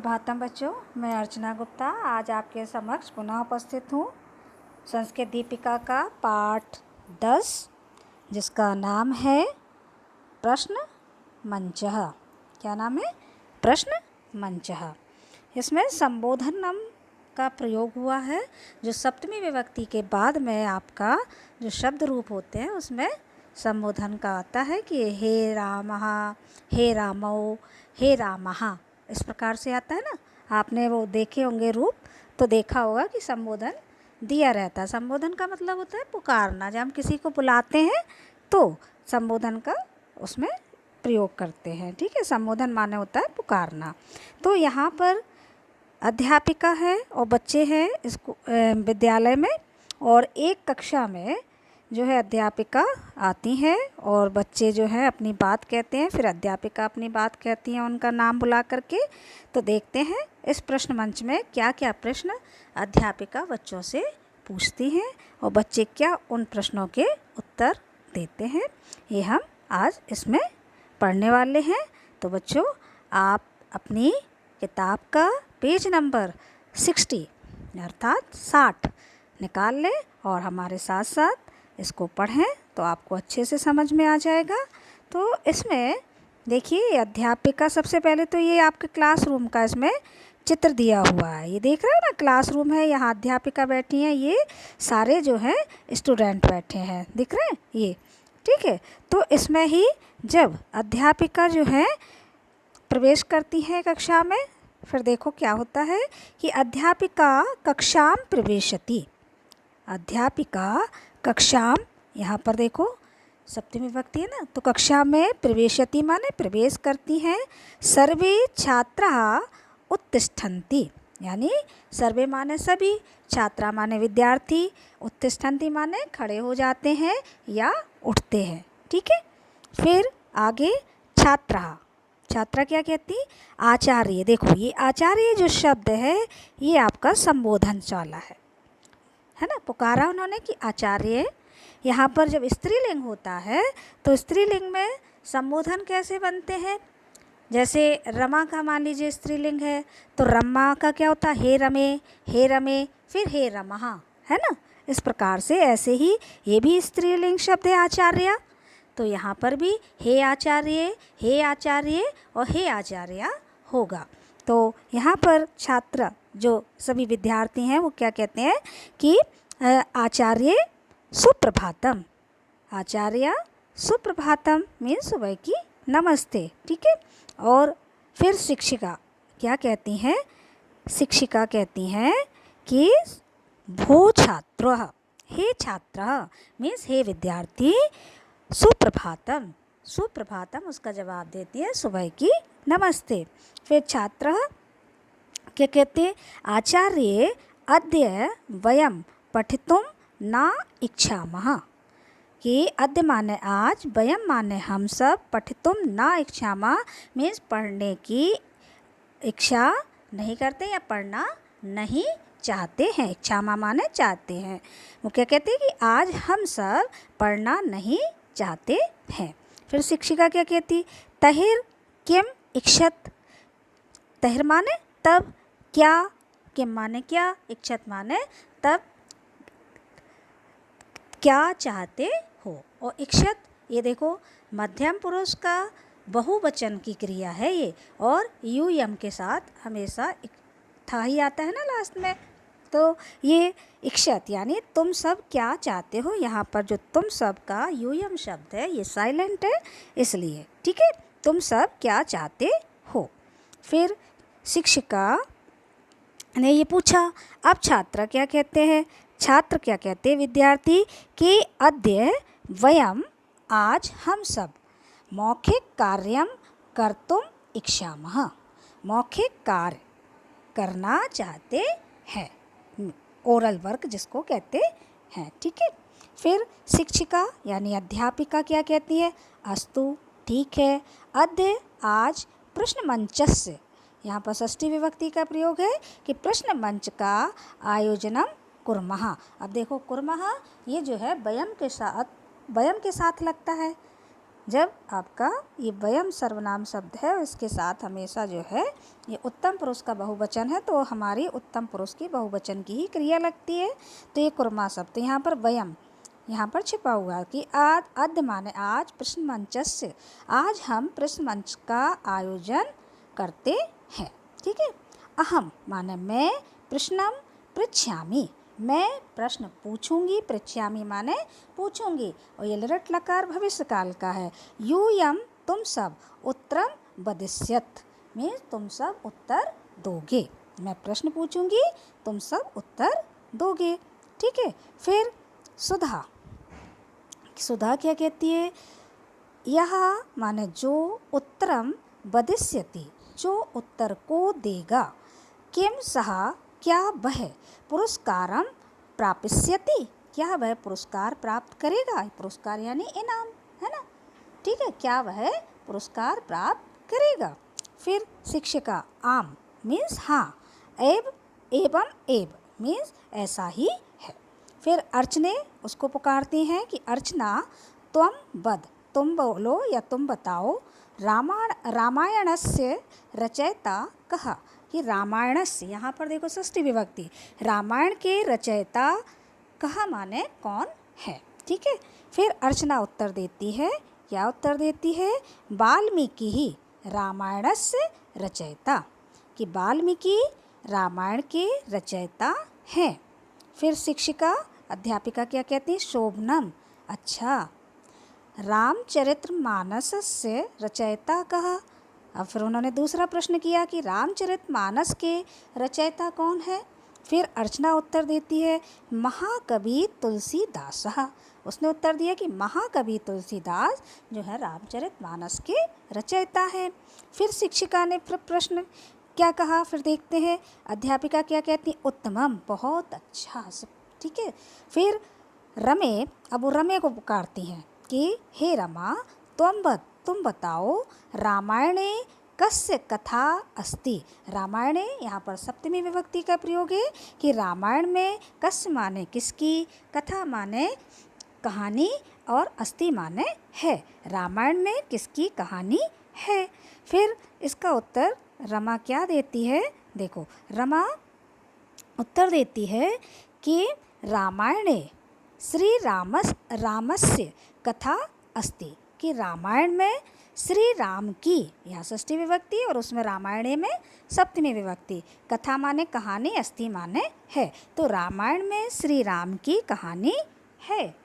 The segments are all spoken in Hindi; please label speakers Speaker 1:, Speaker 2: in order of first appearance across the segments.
Speaker 1: सुप्रभातम बच्चों, मैं अर्चना गुप्ता आज आपके समक्ष पुनः उपस्थित हूँ। संस्कृत दीपिका का पाठ 10 जिसका नाम है प्रश्न मंचः। क्या नाम है? प्रश्न मंचः। इसमें संबोधनम का प्रयोग हुआ है। जो सप्तमी विभक्ति के बाद में आपका जो शब्द रूप होते हैं उसमें संबोधन का आता है कि हे रामः, हे रामौ, हे रामः, इस प्रकार से आता है ना। आपने वो देखे होंगे रूप तो देखा होगा कि संबोधन दिया रहता है। संबोधन का मतलब होता है पुकारना। जब हम किसी को बुलाते हैं तो संबोधन का उसमें प्रयोग करते हैं। ठीक है, संबोधन माने होता है पुकारना। तो यहाँ पर अध्यापिका है और बच्चे हैं इसको विद्यालय में, और एक कक्षा में जो है अध्यापिका आती हैं और बच्चे जो है अपनी बात कहते हैं, फिर अध्यापिका अपनी बात कहती हैं उनका नाम बुला करके। तो देखते हैं इस प्रश्न मंच में क्या क्या प्रश्न अध्यापिका बच्चों से पूछती हैं और बच्चे क्या उन प्रश्नों के उत्तर देते हैं। ये हम आज इसमें पढ़ने वाले हैं। तो बच्चों, आप अपनी किताब का पेज नंबर 60 अर्थात 60 निकाल लें और हमारे साथ साथ इसको पढ़ें तो आपको अच्छे से समझ में आ जाएगा। तो इसमें देखिए अध्यापिका, सबसे पहले तो ये आपके क्लासरूम का इसमें चित्र दिया हुआ है। ये देख रहे हो ना, क्लासरूम है, यहाँ अध्यापिका बैठी हैं, ये सारे जो हैं स्टूडेंट बैठे हैं, दिख रहे हैं ये। ठीक है, तो इसमें ही जब अध्यापिका जो है प्रवेश करती हैं कक्षा में, फिर देखो क्या होता है कि अध्यापिका कक्षाम प्रवेशति। अध्यापिका कक्षाम, यहाँ पर देखो सप्तमी विभक्ति है ना, तो कक्षा में प्रवेशति माने प्रवेश करती हैं। सर्वे छात्राः उत्तिष्ठन्ति, यानी सर्वे माने सभी, छात्रा माने विद्यार्थी, उत्तिष्ठन्ति माने खड़े हो जाते हैं या उठते हैं। ठीक है, फिर आगे छात्रा, छात्रा क्या कहती? आचार्य। देखो ये आचार्य जो शब्द है ये आपका संबोधन वाला है ना, पुकारा उन्होंने कि आचार्य। यहाँ पर जब स्त्रीलिंग होता है तो स्त्रीलिंग में संबोधन कैसे बनते हैं? जैसे रमा का मान लीजिए स्त्रीलिंग है तो रमा का क्या होता है? हे रमे, हे रमे, फिर हे रमः, है ना। इस प्रकार से ऐसे ही ये भी स्त्रीलिंग शब्द है आचार्य। तो यहाँ पर भी हे आचार्य, हे आचार्य और हे आचार्य होगा। तो यहाँ पर छात्र जो सभी विद्यार्थी हैं वो क्या कहते हैं कि आचार्य सुप्रभातम। आचार्य सुप्रभातम मीन्स सुबह की नमस्ते। ठीक है, और फिर शिक्षिका क्या कहती हैं? शिक्षिका कहती हैं कि भो छात्रः, हे छात्रः मीन्स हे विद्यार्थी, सुप्रभातम। सुप्रभातम उसका जवाब देती है सुबह की नमस्ते। फिर छात्र क्या कहते? आचार्य अद्य वयं पठितुं न इच्छामः। कि अद्य माने आज, वयं माने हम सब, पठितुं न इच्छामः मीन्स पढ़ने की इच्छा नहीं करते या पढ़ना नहीं चाहते हैं। इच्छामा माने चाहते हैं। वो क्या कहते हैं कि आज हम सब पढ़ना नहीं चाहते हैं। फिर शिक्षिका क्या कहती? तहिर किम इक्षत। तहिर माने तब, क्या, किम माने क्या, इक्षत माने तब क्या चाहते हो। और इक्षत ये देखो मध्यम पुरुष का बहुवचन की क्रिया है ये, और यू यम के साथ हमेशा था ही आता है ना लास्ट में। तो ये इक्षत यानी तुम सब क्या चाहते हो। यहाँ पर जो तुम सब का यूयम शब्द है ये साइलेंट है इसलिए। ठीक है, तुम सब क्या चाहते हो। फिर शिक्षिका ने ये पूछा, अब छात्र क्या कहते हैं? छात्र क्या कहते हैं? विद्यार्थी कि अद्य वयम, आज हम सब, मौखिक कार्यम कर्तुम इच्छामः। मौखिक कार्य करना चाहते हैं, ओरल वर्क जिसको कहते हैं। ठीक है, फिर शिक्षिका यानी अध्यापिका क्या कहती है? अस्तु, ठीक है, अद्य आज प्रश्न मंचस्य। यहाँ पर षष्ठी विभक्ति का प्रयोग है कि प्रश्न मंच का आयोजनम कुर्मः। अब देखो कुर्मः ये जो है वयम के साथ लगता है। जब आपका ये वयम सर्वनाम शब्द है और इसके साथ हमेशा जो है ये उत्तम पुरुष का बहुवचन है, तो हमारी उत्तम पुरुष की बहुवचन की ही क्रिया लगती है। तो ये कुर्मा शब्द, तो यहाँ पर वयम यहाँ पर छिपा हुआ है कि आज, अद्य माने आज, प्रश्न मंचस्य, आज हम प्रश्न मंच का आयोजन करते हैं। ठीक है। अहम माने मैं, प्रश्नम पृच्छामि, मैं प्रश्न पूछूंगी, पृच्छामि माने पूछूंगी, और ये लृट लकार भविष्य काल का है। यूयम तुम सब, उत्तरम वदिष्यत मीन्स तुम सब उत्तर दोगे। मैं प्रश्न पूछूंगी, तुम सब उत्तर दोगे। ठीक है। फिर सुधा, सुधा क्या कहती है? यह माने जो, उत्तरम वदिष्यति जो उत्तर को देगा, किम सह क्या वह, पुरस्कारम प्राप्स्यति क्या वह पुरस्कार प्राप्त करेगा। पुरस्कार यानी इनाम, है ना। ठीक है। क्या वह पुरस्कार प्राप्त करेगा। फिर शिक्षिका, आम मीन्स हाँ, एवं एव मीन्स ऐसा ही है। फिर अर्चने उसको पुकारती हैं कि अर्चना त्वम वद, तुम बोलो या तुम बताओ, रामायणस्य रचयिता कहा, कि रामायणस्य, यहाँ पर देखो षष्ठी विभक्ति, रामायण के रचयिता कहा माने कौन है। ठीक है। फिर अर्चना उत्तर देती है, क्या उत्तर देती है? वाल्मीकि ही रामायणस्य रचयिता, कि वाल्मीकि रामायण के रचयिता हैं। फिर शिक्षिका अध्यापिका क्या कहती है? शोभनम, अच्छा। रामचरितमानसस्य रचयिता कहा। अब फिर उन्होंने दूसरा प्रश्न किया कि रामचरितमानस के रचयिता कौन है। फिर अर्चना उत्तर देती है महाकवि तुलसीदास। उसने उत्तर दिया कि महाकवि तुलसीदास जो है रामचरितमानस के रचयिता है। फिर शिक्षिका ने फिर प्रश्न क्या कहा, फिर देखते हैं। अध्यापिका क्या कहती? उत्तमम, बहुत अच्छा। ठीक है। फिर रमे, अब वो रमे को पुकारती हैं कि हे रमा, तुम बताओ, रामायणे कस्य कथा अस्ति। रामायणे यहाँ पर सप्तमी विभक्ति का प्रयोग है कि रामायण में कस्य माने किसकी, कथा माने कहानी, और अस्ति माने है, रामायण में किसकी कहानी है। फिर इसका उत्तर रमा क्या देती है? देखो, रमा उत्तर देती है कि रामायणे श्री रामस्य कथा अस्ति, कि रामायण में श्री राम की, यहाँ षष्ठी विभक्ति और उसमें रामायणे में सप्तमी विभक्ति, कथा माने कहानी, अस्ति माने है, तो रामायण में श्री राम की कहानी है।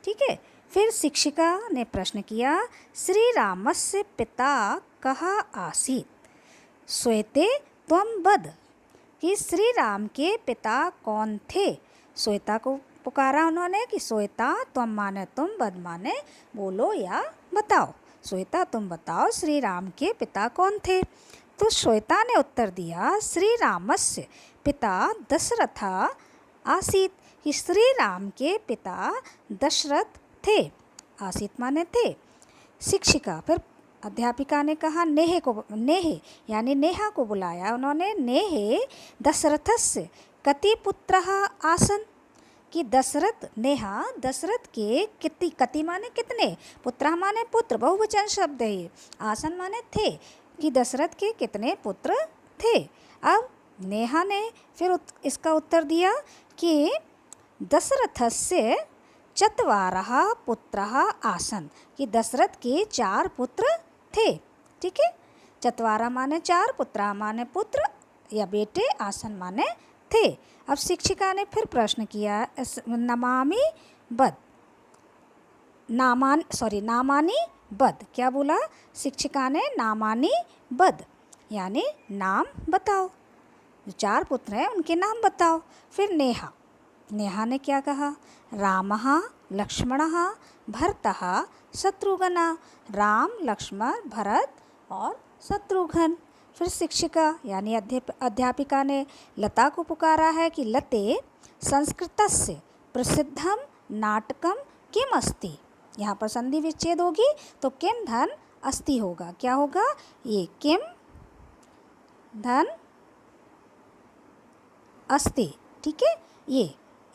Speaker 1: ठीक है। फिर शिक्षिका ने प्रश्न किया श्री रामस्य पिता कहा आसीत, श्वेते त्वम वद, कि श्री राम के पिता कौन थे। श्वेता को पुकारा उन्होंने कि श्वेता, त्वम माने तुम, वद माने बोलो या बताओ। श्वेता तुम बताओ श्री राम के पिता कौन थे। तो श्वेता ने उत्तर दिया श्री रामस्य पिता दशरथ आसीत, कि श्री राम के पिता दशरथ थे, आसीत माने थे। शिक्षिका फिर अध्यापिका ने कहा नेहे यानी नेहा को बुलाया उन्होंने। नेहे दशरथस्य कति पुत्रः आसन, कि दशरथ, नेहा दशरथ के कति माने कितने, पुत्र माने पुत्र, बहुवचन शब्द है ये, आसन माने थे, कि दशरथ के कितने पुत्र थे। अब नेहा ने फिर इसका उत्तर दिया कि दशरथस्य चत्वारः पुत्रः आसन, कि दशरथ के 4 पुत्र थे। ठीक है। चत्वारा माने 4, पुत्र माने पुत्र या बेटे, आसन माने थे। अब शिक्षिका ने फिर प्रश्न किया नामानि बद, क्या बोला शिक्षिका ने? नामानि बद यानी नाम बताओ, जो 4 पुत्र हैं उनके नाम बताओ। फिर नेहा ने क्या कहा? रामः लक्ष्मणः भरतः शत्रुघ्न, राम, लक्ष्मण, भरत और शत्रुघ्न। फिर शिक्षिका यानी अध्यापिका ने लता को पुकारा है कि लते संस्कृतस्य प्रसिद्धम नाटकम किम अस्ति। यहाँ पर संधि विच्छेद होगी तो किम धन अस्ति होगा। क्या होगा? ये किम धन अस्ति। ठीक है।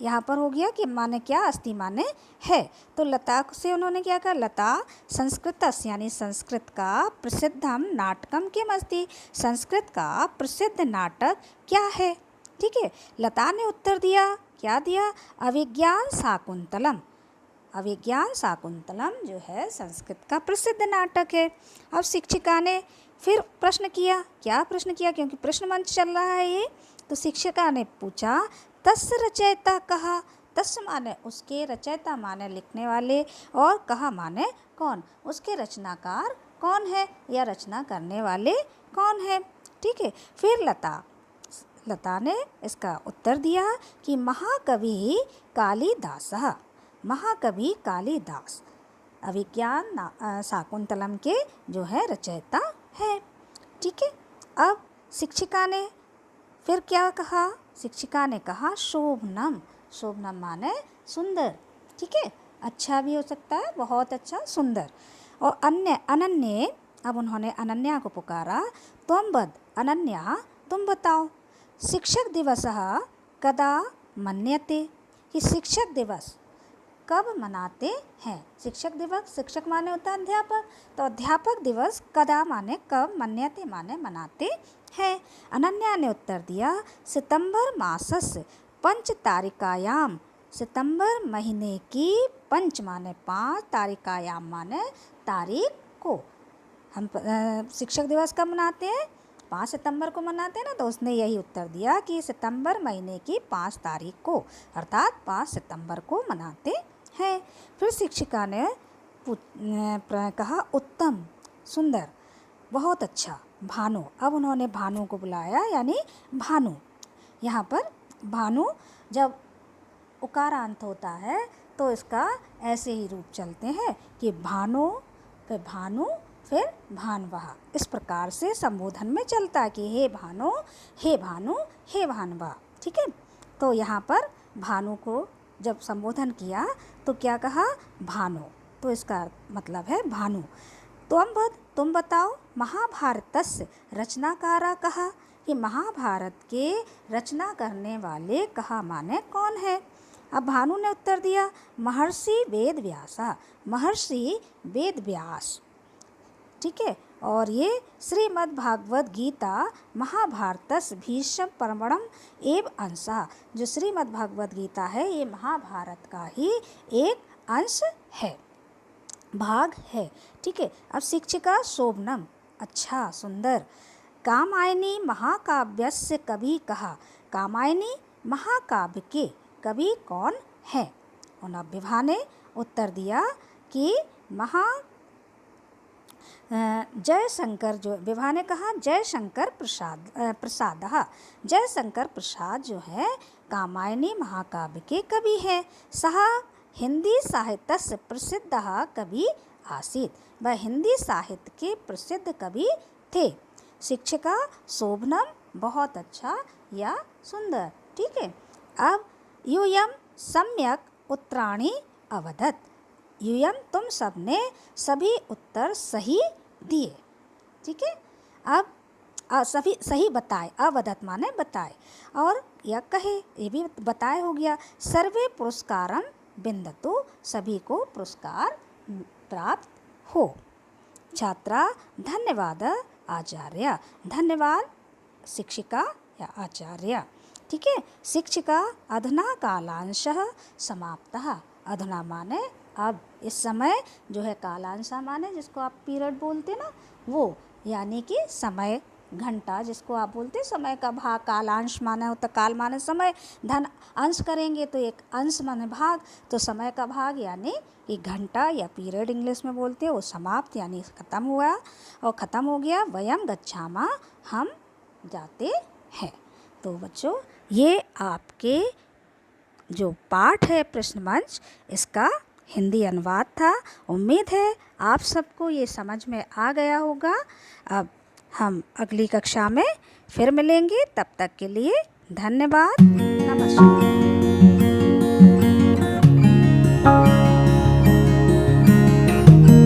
Speaker 1: यहाँ पर हो गया कि माने क्या, अस्ति माने है। तो लता से उन्होंने क्या कहा, लता संस्कृतस्य यानी संस्कृत का प्रसिद्धम नाटकम किम अस्ति, संस्कृत का प्रसिद्ध नाटक क्या है। ठीक है, लता ने उत्तर दिया, क्या दिया, अभिज्ञान शाकुंतलम। अभिज्ञान शाकुंतलम जो है संस्कृत का प्रसिद्ध नाटक है। अब शिक्षिका ने फिर प्रश्न किया, क्या प्रश्न किया, क्योंकि प्रश्न मंच चल रहा है ये, तो शिक्षिका ने पूछा तस्य रचयिता कहा। तस्य माने उसके, रचयिता माने लिखने वाले, और कहा माने कौन, उसके रचनाकार कौन है या रचना करने वाले कौन है। ठीक है, फिर लता ने इसका उत्तर दिया कि महाकवि कालिदासः, महाकवि कालिदास अभिज्ञान शाकुंतलम के जो है रचयिता है। ठीक है, अब शिक्षिका ने फिर क्या कहा, शिक्षिका ने कहा शोभनम। शोभनम माने सुंदर। ठीक है, अच्छा भी हो सकता है, बहुत अच्छा, सुंदर। और अनन्य, अब उन्होंने अनन्या को पुकारा, त्वं वद, अनन्या तुम बताओ, शिक्षक दिवसः कदा मन्यते, कि शिक्षक दिवस कब मनाते हैं। शिक्षक दिवस, शिक्षक माने होता है अध्यापक, तो अध्यापक दिवस कदा माने कब, मन्यते माने मनाते हैं। अनन्या ने उत्तर दिया सितंबर मासस्य पंच तारिकायाम, सितंबर महीने की पंच माने 5, तारिकायाम माने तारीख को। हम शिक्षक दिवस कब मनाते हैं, 5 सितंबर को मनाते हैं ना, तो उसने यही उत्तर दिया कि सितंबर महीने की 5 तारीख को, अर्थात 5 सितंबर को मनाते हैं। फिर शिक्षिका ने कहा उत्तम, सुंदर, बहुत अच्छा, भानु। अब उन्होंने भानु को बुलाया, यानी भानु। यहाँ पर भानु जब उकारांत होता है तो इसका ऐसे ही रूप चलते हैं कि भानु, फिर भानु, फिर भानवः, इस प्रकार से संबोधन में चलता है कि हे भानु, हे भानु, हे भानवा। ठीक है, तो यहाँ पर भानु को जब संबोधन किया तो क्या कहा, भानु, तो इसका मतलब है भानु। तुम बताओ, महाभारतस्य रचनाकारा कहा, कि महाभारत के रचना करने वाले कहा माने कौन है। अब भानु ने उत्तर दिया महर्षि वेद व्यासा, महर्षि वेद व्यास। ठीक है, और ये श्रीमद् भागवत गीता महाभारतस्य भीष्म पर्वणम एव अंशः, जो श्रीमद् भागवत गीता है ये महाभारत का ही एक अंश है, भाग है। ठीक है, अब शिक्षिका शोभनम, अच्छा, सुंदर। कामायनी महाकाव्यस्य कवि कहा, कामायनी महाकाव्य के कवि कौन है। और अब विभा ने उत्तर दिया कि जयशंकर, जो विभा ने कहा जयशंकर प्रसाद, जयशंकर प्रसाद जो है कामायनी महाकाव्य के कवि है। सह हिंदी साहित्यस्य प्रसिद्ध कवि आसीत, वह हिंदी साहित्य के प्रसिद्ध कवि थे। शिक्षिका शोभनम, बहुत अच्छा या सुंदर। ठीक है, अब यूयम सम्यक उत्तराणि अवदत्, यूयम तुम सबने सभी उत्तर सही दिए। ठीक है, अब सभी सही बताए, अवदत् माने बताए, और यह कहे, ये भी बताए हो गया। सर्वे पुरस्कारम बिंदतु, सभी को पुरस्कार प्राप्त हो। छात्रा धन्यवाद आचार्य, धन्यवाद शिक्षिका या आचार्य। ठीक है, शिक्षिका अधुना कालांशः समाप्तः, अधुना माने अब, इस समय जो है कालांश माने जिसको आप पीरियड बोलते ना वो, यानी कि समय, घंटा जिसको आप बोलते समय का भाग, कालांश माने होता, काल माने समय, धन अंश करेंगे तो एक अंश माने भाग, तो समय का भाग यानी कि घंटा या पीरियड इंग्लिश में बोलते हैं, वो समाप्त यानी ख़त्म हुआ और ख़त्म हो गया। वयम गच्छामः, हम जाते हैं। तो बच्चों ये आपके जो पाठ है प्रश्न मंच, इसका हिंदी अनुवाद था। उम्मीद है आप सबको ये समझ में आ गया होगा। अब हम अगली कक्षा में फिर मिलेंगे, तब तक के लिए धन्यवाद, नमस्कार।